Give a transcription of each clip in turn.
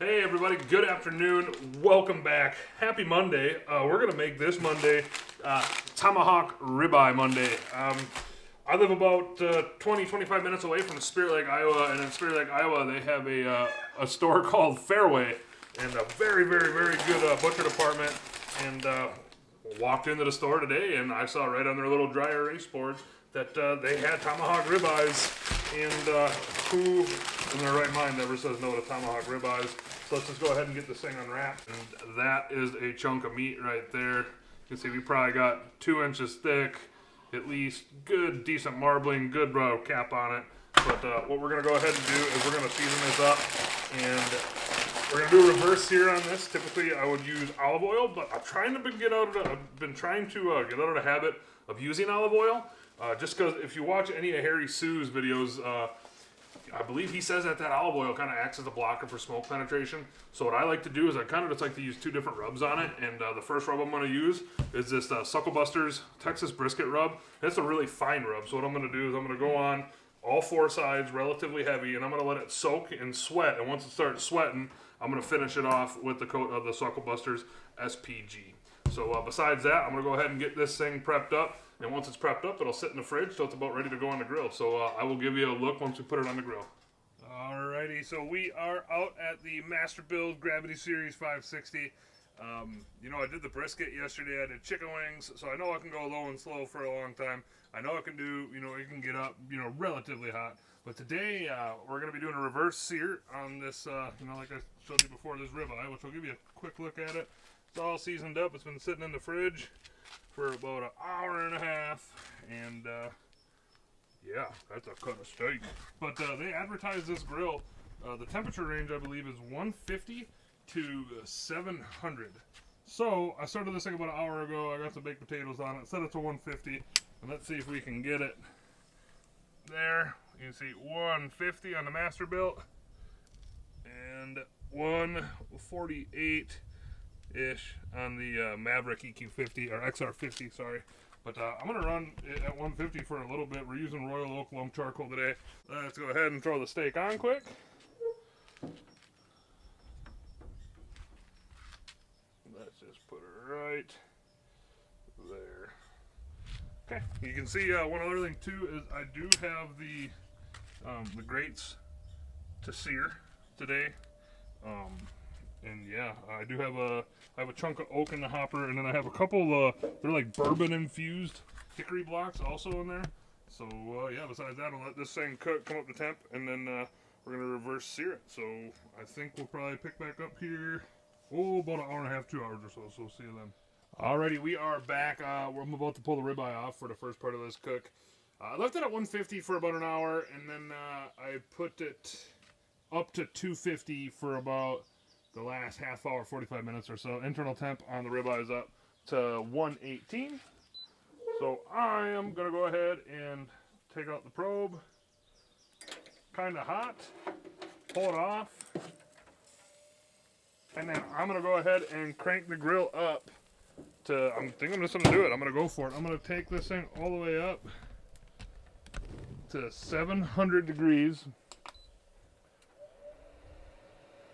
Hey everybody, good afternoon, welcome back, happy Monday. We're going to make this Monday Tomahawk Ribeye Monday. I live about 20-25 minutes away from Spirit Lake, Iowa, and in Spirit Lake, Iowa, they have a store called Fairway, and a very, very, very good butcher department, and walked into the store today, and I saw right on their little dry erase board that they had Tomahawk ribeyes, and who in their right mind never says no to Tomahawk ribeyes? So let's just go ahead and get this thing unwrapped. And that is a chunk of meat right there. You can see we probably got 2 inches thick, at least good, decent marbling, good cap on it. But what we're gonna go ahead and do is we're gonna season this up, and we're gonna do a reverse sear on this. Typically, I would use olive oil, but I've been trying to get out of the habit of using olive oil. Just because if you watch any of Harry Sue's videos, I believe he says that olive oil kind of acts as a blocker for smoke penetration. So what I like to do is I kind of just like to use 2 different rubs on it. And the first rub I'm going to use is this Sucklebusters Texas Brisket rub. It's a really fine rub. So what I'm going to do is I'm going to go on all 4 sides relatively heavy, and I'm going to let it soak and sweat. And once it starts sweating, I'm going to finish it off with the coat of the Sucklebusters SPG. So besides that, I'm going to go ahead and get this thing prepped up. And once it's prepped up, it'll sit in the fridge till it's about ready to go on the grill. So I will give you a look once we put it on the grill. Alrighty, so we are out at the Masterbuilt Gravity Series 560. I did the brisket yesterday. I did chicken wings, so I know I can go low and slow for a long time. I know I can do, it can get up, relatively hot. But today, we're going to be doing a reverse sear on this, like I showed you before, this ribeye, which I'll give you a quick look at it. It's all seasoned up. It's been sitting in the fridge for about an hour and a half, and yeah, that's a cut of steak. But they advertise this grill. The temperature range, I believe, is 150 to 700. So I started this thing about an hour ago. I got some baked potatoes on it. Set it to 150, and let's see if we can get it there. You can see 150 on the Masterbuilt, and 148 ish on the Maverick EQ50 or XR50, sorry. But I'm gonna run it at 150 for a little bit. We're using Royal Oak Lump Charcoal today. Let's go ahead and throw the steak on quick. Let's just put it right there. Okay, you can see one other thing too is I do have the grates to sear today. And yeah, I do have a chunk of oak in the hopper, and then I have a couple they're like bourbon infused hickory blocks also in there. So yeah, besides that, I'll let this thing cook, come up to temp, and then we're gonna reverse sear it. So I think we'll probably pick back up here, about an hour and a half, 2 hours or so. So we'll see you then. Alrighty, we are back. I'm about to pull the ribeye off for the first part of this cook. I left it at 150 for about an hour, and then I put it up to 250 for about the last half hour, 45 minutes or so. Internal temp on the ribeye is up to 118. So I am going to go ahead and take out the probe. Kind of hot. Pull it off. And then I'm going to go ahead and crank the grill up to, I think I'm just going to do it. I'm going to go for it. I'm going to take this thing all the way up to 700 degrees.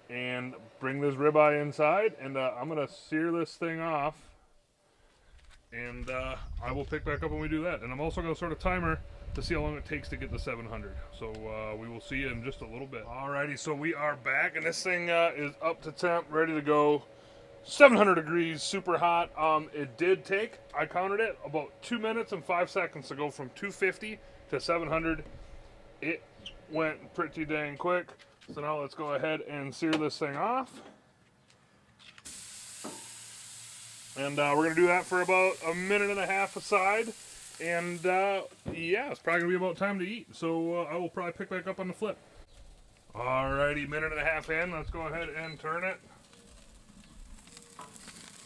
And bring this ribeye inside, and I'm going to sear this thing off, and I will pick back up when we do that. And I'm also going to sort of timer to see how long it takes to get to 700. So we will see you in just a little bit. Alrighty, so we are back, and this thing is up to temp, ready to go. 700 degrees, super hot. It did take, I counted it, about 2 minutes and 5 seconds to go from 250 to 700. It went pretty dang quick. So now let's go ahead and sear this thing off. And we're going to do that for about a minute and a half aside. And yeah, it's probably going to be about time to eat. So I will probably pick back up on the flip. Alrighty, minute and a half in. Let's go ahead and turn it.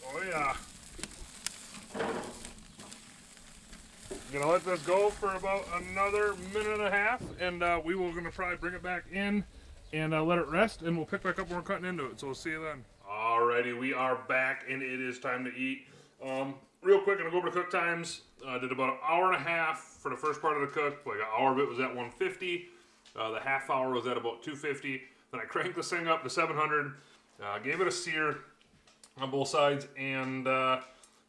Oh yeah. Gonna let this go for about another minute and a half. And we will going to probably bring it back in and let it rest, and we'll pick back up when we're cutting into it. So we'll see you then. Alrighty, we are back, and it is time to eat. Real quick, I'm gonna go over the cook times. Did about an hour and a half for the first part of the cook. Like an hour of it was at 150. The half hour was at about 250. Then I cranked this thing up to 700, gave it a sear on both sides, and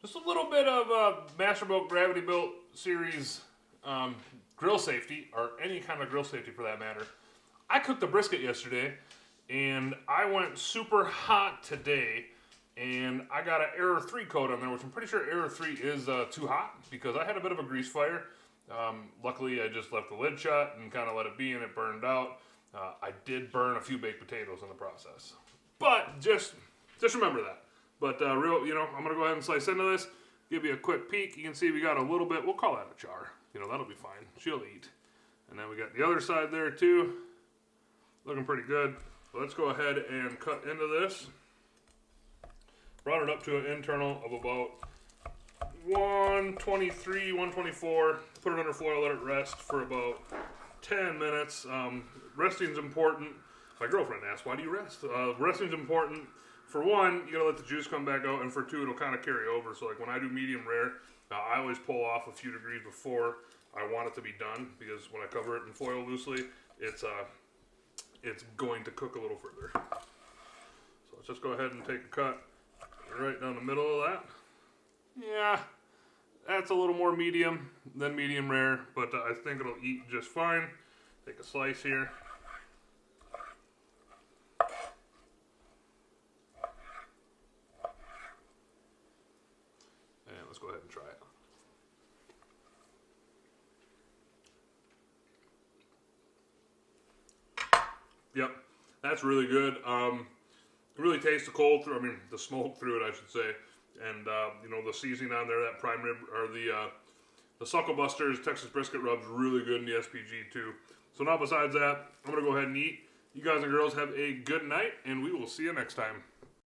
just a little bit of Masterbuilt Gravity Built Series grill safety, or any kind of grill safety for that matter. I cooked the brisket yesterday, and I went super hot today, and I got an Error 3 coat on there, which I'm pretty sure Error 3 is too hot, because I had a bit of a grease fire. Luckily, I just left the lid shut and kind of let it be, and it burned out. I did burn a few baked potatoes in the process. But just remember that. But I'm going to go ahead and slice into this, give you a quick peek. You can see we got a little bit, we'll call that a char. That'll be fine. She'll eat. And then we got the other side there too. Looking pretty good. So let's go ahead and cut into this. Brought it up to an internal of about 123, 124. Put it under foil, let it rest for about 10 minutes. Resting's important. My girlfriend asked, why do you rest? Resting's important. For one, you gotta let the juice come back out, and for two, it'll kind of carry over. So like when I do medium rare, I always pull off a few degrees before I want it to be done, because when I cover it in foil loosely, it's going to cook a little further. So let's just go ahead and take a cut right down the middle of that. Yeah, that's a little more medium than medium rare, but I think it'll eat just fine. Take a slice here. And let's go ahead and try it. Yep, that's really good. Really tastes the cold through, the smoke through it, I should say. And, the seasoning on there, that prime rib, or the Suckle Busters Texas brisket rub's really good in the SPG too. So now besides that, I'm going to go ahead and eat. You guys and girls have a good night, and we will see you next time.